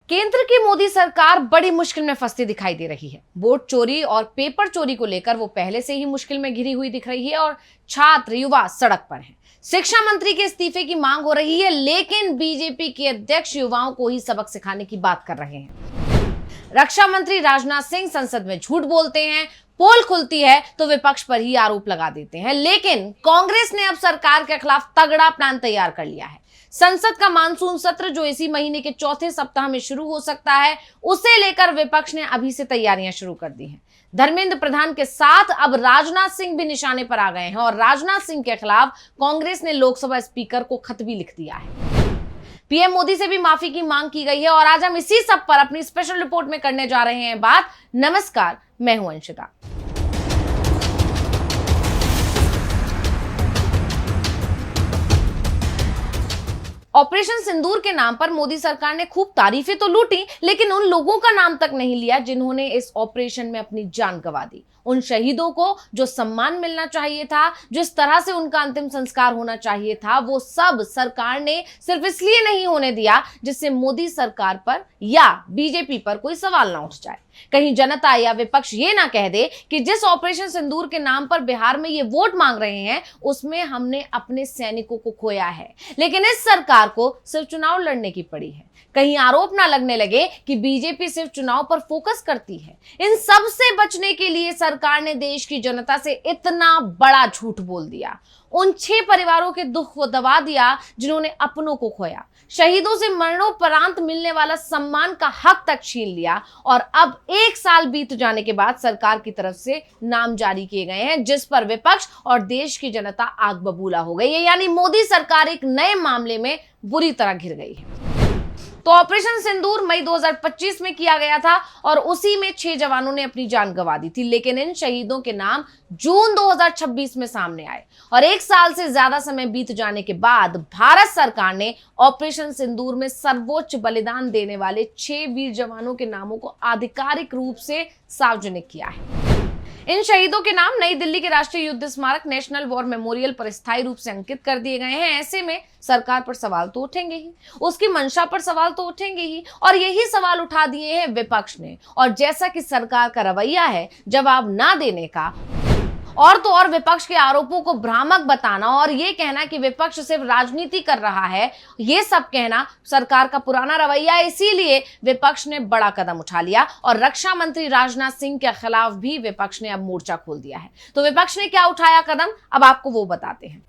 केंद्र की मोदी सरकार बड़ी मुश्किल में फंसती दिखाई दे रही है। वोट चोरी और पेपर चोरी को लेकर वो पहले से ही मुश्किल में घिरी हुई दिख रही है और छात्र युवा सड़क पर हैं। शिक्षा मंत्री के इस्तीफे की मांग हो रही है, लेकिन बीजेपी के अध्यक्ष युवाओं को ही सबक सिखाने की बात कर रहे हैं। रक्षा मंत्री राजनाथ सिंह संसद में झूठ बोलते हैं, पोल खुलती है तो विपक्ष पर ही आरोप लगा देते हैं। लेकिन कांग्रेस ने अब सरकार के खिलाफ तगड़ा प्लान तैयार कर लिया है। संसद का मानसून सत्र जो इसी महीने के चौथे सप्ताह में शुरू हो सकता है, उसे लेकर विपक्ष ने अभी से तैयारियां शुरू कर दी हैं। धर्मेंद्र प्रधान के साथ अब राजनाथ सिंह भी निशाने पर आ गए हैं और राजनाथ सिंह के खिलाफ कांग्रेस ने लोकसभा स्पीकर को खत भी लिख दिया है। पीएम मोदी से भी माफी की मांग की गई है और आज हम इसी सब पर अपनी स्पेशल रिपोर्ट में करने जा रहे हैं बात। नमस्कार, मैं हूं अंशिता। ऑपरेशन सिंदूर के नाम पर मोदी सरकार ने खूब तारीफें तो लूटी, लेकिन उन लोगों का नाम तक नहीं लिया जिन्होंने इस ऑपरेशन में अपनी जान गंवा दी। उन शहीदों को जो सम्मान मिलना चाहिए था, जिस तरह से उनका अंतिम संस्कार होना चाहिए था, वो सब सरकार ने सिर्फ इसलिए नहीं होने दिया जिससे मोदी सरकार पर या बीजेपी पर कोई सवाल ना उठ जाए। कहीं जनता या विपक्ष ये ना कह दे कि जिस ऑपरेशन सिंदूर के नाम पर बिहार में ये वोट मांग रहे हैं, उसमें हमने अपने सैनिकों को खोया है। लेकिन इस सरकार को सिर्फ चुनाव लड़ने की पड़ी है। कहीं आरोप ना लगने लगे कि बीजेपी सिर्फ चुनाव पर फोकस करती है। इन सब से बचने के लिए सरकार ने देश की जनता से इतना बड़ा झूठ बोल दिया। उन 6 परिवारों के दुख को दबा दिया जिन्होंने अपनों को खोया। शहीदों से मरणोपरांत मिलने वाला सम्मान का हक तक छीन लिया और अब 1 साल बीत जाने के बाद सरकार की तरफ से नाम जारी किए गए हैं जिस पर विपक्ष और देश की जनता आग बबूला हो गई है। यानी मोदी सरकार एक नए मामले में बुरी तरह घिर गई है। तो ऑपरेशन सिंदूर मई 2025 में किया गया था और उसी में 6 जवानों ने अपनी जान गंवा दी थी। लेकिन इन शहीदों के नाम जून 2026 में सामने आए और 1 साल से ज्यादा समय बीत जाने के बाद भारत सरकार ने ऑपरेशन सिंदूर में सर्वोच्च बलिदान देने वाले 6 वीर जवानों के नामों को आधिकारिक रूप से सार्वजनिक किया है। इन शहीदों के नाम नई दिल्ली के राष्ट्रीय युद्ध स्मारक नेशनल वॉर मेमोरियल पर स्थायी रूप से अंकित कर दिए गए हैं। ऐसे में सरकार पर सवाल तो उठेंगे ही, उसकी मंशा पर सवाल तो उठेंगे ही और यही सवाल उठा दिए हैं विपक्ष ने। और जैसा कि सरकार का रवैया है जवाब ना देने का, और तो और विपक्ष के आरोपों को भ्रामक बताना और ये कहना कि विपक्ष सिर्फ राजनीति कर रहा है, ये सब कहना सरकार का पुराना रवैया है। इसीलिए विपक्ष ने बड़ा कदम उठा लिया और रक्षा मंत्री राजनाथ सिंह के खिलाफ भी विपक्ष ने अब मोर्चा खोल दिया है। तो विपक्ष ने क्या उठाया कदम, अब आपको वो बताते हैं।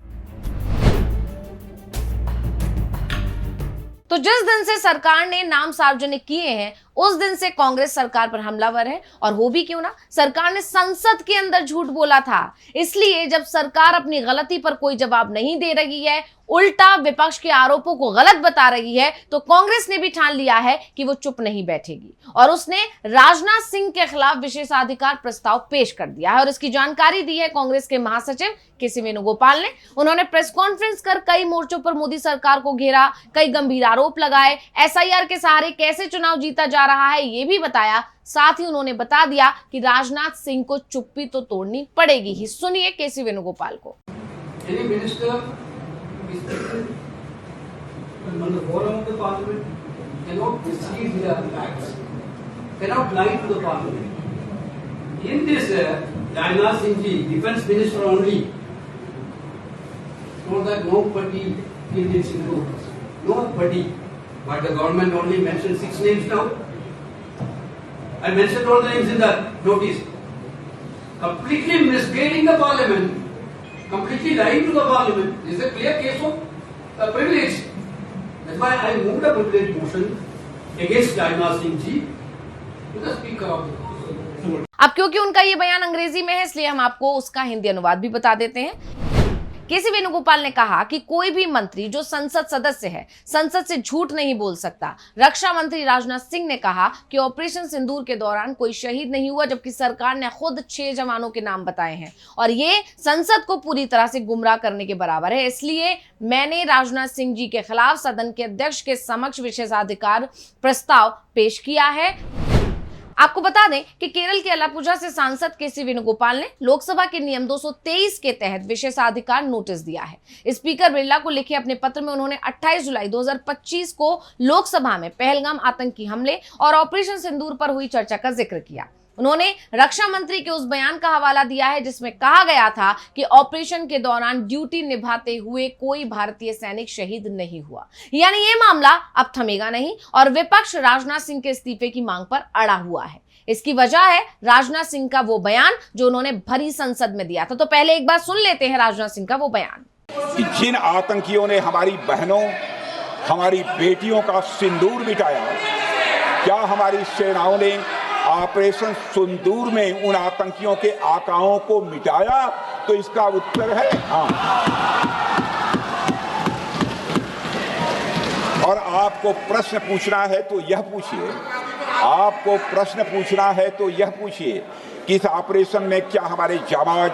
तो जिस दिन से सरकार ने नाम सार्वजनिक किए हैं, उस दिन से कांग्रेस सरकार पर हमलावर है। और हो भी क्यों ना, सरकार ने संसद के अंदर झूठ बोला था। इसलिए जब सरकार अपनी गलती पर कोई जवाब नहीं दे रही है, उल्टा विपक्ष के आरोपों को गलत बता रही है, तो कांग्रेस ने भी ठान लिया है कि वो चुप नहीं बैठेगी और उसने राजनाथ सिंह के खिलाफ विशेषाधिकार प्रस्ताव पेश कर दिया है। और इसकी जानकारी दी है कांग्रेस के महासचिव के.सी. वेणुगोपाल ने। उन्होंने प्रेस कॉन्फ्रेंस कर कई मोर्चों पर मोदी सरकार को घेरा, कई गंभीर आरोप लगाए, एसआईआर के सहारे कैसे चुनाव जीता जा रहा है ये भी बताया। साथ ही उन्होंने बता दिया कि राजनाथ सिंह को चुप्पी तो तोड़नी पड़ेगी ही। सुनिए के.सी. वेणुगोपाल को। On the forum of the parliament cannot deceive their facts, cannot lie to the parliament. In this, Rajnath Singh ji, defense minister only, so that nobody killed in Sindhu, nobody, but the government only mentioned 6 names now. I mentioned all the names in the notice. Completely misguiding the parliament, completely lying to the parliament. This is a clear case of privilege. That's why I moved a privilege motion against Rajnath Singh ji to the Speaker of the House. अब क्योंकि उनका ये बयान अंग्रेजी में है, इसलिए हम आपको उसका हिंदी अनुवाद भी बता देते हैं। के.सी. वेणुगोपाल ने कहा कि कोई भी मंत्री जो संसद सदस्य है, संसद से झूठ नहीं बोल सकता। रक्षा मंत्री राजनाथ सिंह ने कहा कि ऑपरेशन सिंदूर के दौरान कोई शहीद नहीं हुआ, जबकि सरकार ने खुद 6 जवानों के नाम बताए हैं और ये संसद को पूरी तरह से गुमराह करने के बराबर है। इसलिए मैंने राजनाथ सिंह जी के खिलाफ सदन के अध्यक्ष के समक्ष विशेषाधिकार प्रस्ताव पेश किया है। आपको बता दें कि केरल के अलापुझा से सांसद केसी वेणुगोपाल ने लोकसभा के नियम 223 के तहत विशेषाधिकार नोटिस दिया है। स्पीकर बिरला को लिखे अपने पत्र में उन्होंने 28 जुलाई 2025 को लोकसभा में पहलगाम आतंकी हमले और ऑपरेशन सिंदूर पर हुई चर्चा का जिक्र किया। उन्होंने रक्षा मंत्री के उस बयान का हवाला दिया है जिसमें कहा गया था कि ऑपरेशन के दौरान ड्यूटी निभाते हुए कोई भारतीय सैनिक शहीद नहीं हुआ। यानी ये मामला अब थमेगा नहीं और विपक्ष राजनाथ सिंह के इस्तीफे की मांग पर अड़ा हुआ है। इसकी वजह है राजनाथ सिंह का वो बयान जो उन्होंने भरी संसद में दिया था। तो पहले एक बार सुन लेते हैं राजनाथ सिंह का वो बयान। कि जिन आतंकियों ने हमारी बहनों, हमारी बेटियों का सिंदूर मिटाया, क्या हमारी सेनाओं ने ऑपरेशन सिंदूर में उन आतंकियों के आकाओं को मिटाया? तो इसका उत्तर है हाँ। और आपको प्रश्न पूछना है तो यह पूछिए, आपको प्रश्न पूछना है तो यह पूछिए कि इस ऑपरेशन में क्या हमारे जाबाज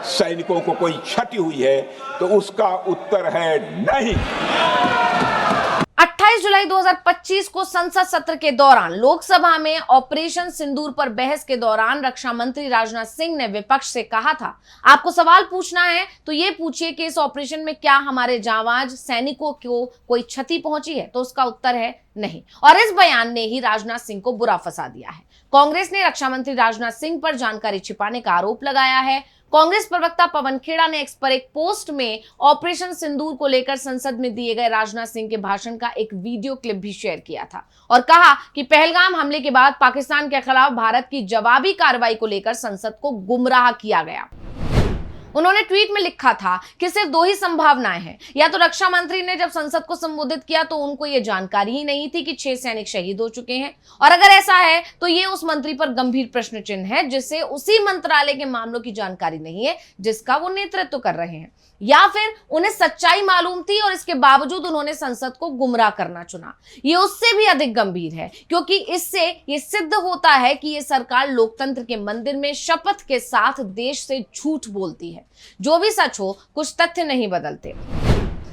सैनिकों को कोई क्षति हुई है? तो उसका उत्तर है नहीं। 28 जुलाई 2025 को संसद सत्र के दौरान लोकसभा में ऑपरेशन सिंदूर पर बहस के दौरान रक्षा मंत्री राजनाथ सिंह ने विपक्ष से कहा था, आपको सवाल पूछना है तो ये पूछिए कि इस ऑपरेशन में क्या हमारे जाबाज सैनिकों को कोई क्षति पहुंची है? तो उसका उत्तर है नहीं। और इस बयान ने ही राजनाथ सिंह को बुरा फंसा दिया है। कांग्रेस ने रक्षा मंत्री राजनाथ सिंह पर जानकारी छिपाने का आरोप लगाया है। कांग्रेस प्रवक्ता पवन खेड़ा ने एक्स पर एक पोस्ट में ऑपरेशन सिंदूर को लेकर संसद में दिए गए राजनाथ सिंह के भाषण का एक वीडियो क्लिप भी शेयर किया था और कहा कि पहलगाम हमले के बाद पाकिस्तान के खिलाफ भारत की जवाबी कार्रवाई को लेकर संसद को गुमराह किया गया। उन्होंने ट्वीट में लिखा था कि सिर्फ दो ही संभावनाएं हैं, या तो रक्षा मंत्री ने जब संसद को संबोधित किया तो उनको ये जानकारी ही नहीं थी कि 6 सैनिक शहीद हो चुके हैं, और अगर ऐसा है तो ये उस मंत्री पर गंभीर प्रश्न चिन्ह है जिसे उसी मंत्रालय के मामलों की जानकारी नहीं है जिसका वो नेतृत्व कर रहे हैं, या फिर उन्हें सच्चाई मालूम थी और इसके बावजूद उन्होंने संसद को गुमराह करना चुना। ये उससे भी अधिक गंभीर है क्योंकि इससे ये सिद्ध होता है कि ये सरकार लोकतंत्र के मंदिर में शपथ के साथ देश से झूठ बोलती है। जो भी सच हो, कुछ तथ्य नहीं बदलते।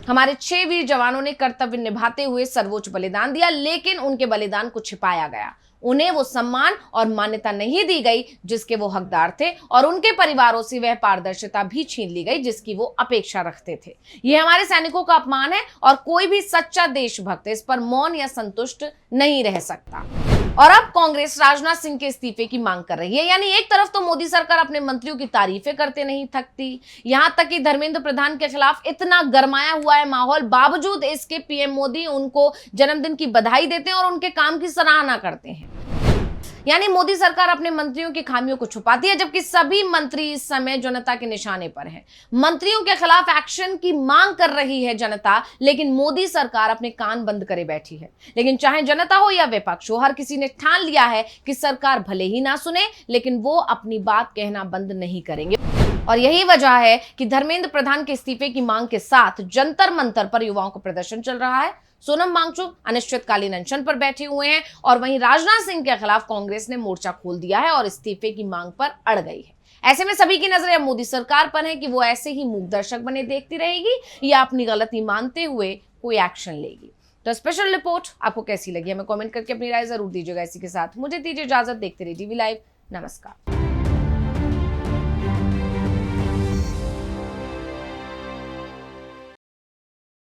हमारे 6 वीर जवानों ने कर्तव्य निभाते हुए सर्वोच्च बलिदान दिया, लेकिन उनके बलिदान को छिपाया गया। उन्हें वो सम्मान और मान्यता नहीं दी गई जिसके वो हकदार थे और उनके परिवारों से वह पारदर्शिता भी छीन ली गई जिसकी वो अपेक्षा रखते थे। ये हमारे सैनिकों का अपमान है और कोई भी सच्चा देशभक्त इस पर मौन या संतुष्ट नहीं रह सकता। और अब कांग्रेस राजनाथ सिंह के इस्तीफे की मांग कर रही है। यानी एक तरफ तो मोदी सरकार अपने मंत्रियों की तारीफें करते नहीं थकती, यहां तक कि धर्मेंद्र प्रधान के खिलाफ इतना गरमाया हुआ है माहौल, बावजूद इसके पीएम मोदी उनको जन्मदिन की बधाई देते हैं और उनके काम की सराहना करते हैं। यानी मोदी सरकार अपने मंत्रियों की खामियों को छुपाती है, जबकि सभी मंत्री इस समय जनता के निशाने पर हैं। मंत्रियों के खिलाफ एक्शन की मांग कर रही है जनता, लेकिन मोदी सरकार अपने कान बंद करे बैठी है। लेकिन चाहे जनता हो या विपक्ष हो, हर किसी ने ठान लिया है कि सरकार भले ही ना सुने, लेकिन वो अपनी बात कहना बंद नहीं करेंगे। और यही वजह है कि धर्मेंद्र प्रधान के इस्तीफे की मांग के साथ जंतर मंतर पर युवाओं का प्रदर्शन चल रहा है। सोनम वांगचुक अनिश्चितकालीन अनशन पर बैठे हुए हैं और वहीं राजनाथ सिंह के खिलाफ कांग्रेस ने मोर्चा खोल दिया है और इस्तीफे की मांग पर अड़ गई है। ऐसे में सभी की नजरें मोदी सरकार पर है कि वो ऐसे ही मूक दर्शक बने देखती रहेगी या अपनी गलती मानते हुए कोई एक्शन लेगी। तो स्पेशल रिपोर्ट आपको कैसी लगी हमें कमेंट करके अपनी राय जरूर दीजिएगा। इसी के साथ मुझे दीजिए इजाजत। देखते रहिए टीवी लाइव। नमस्कार।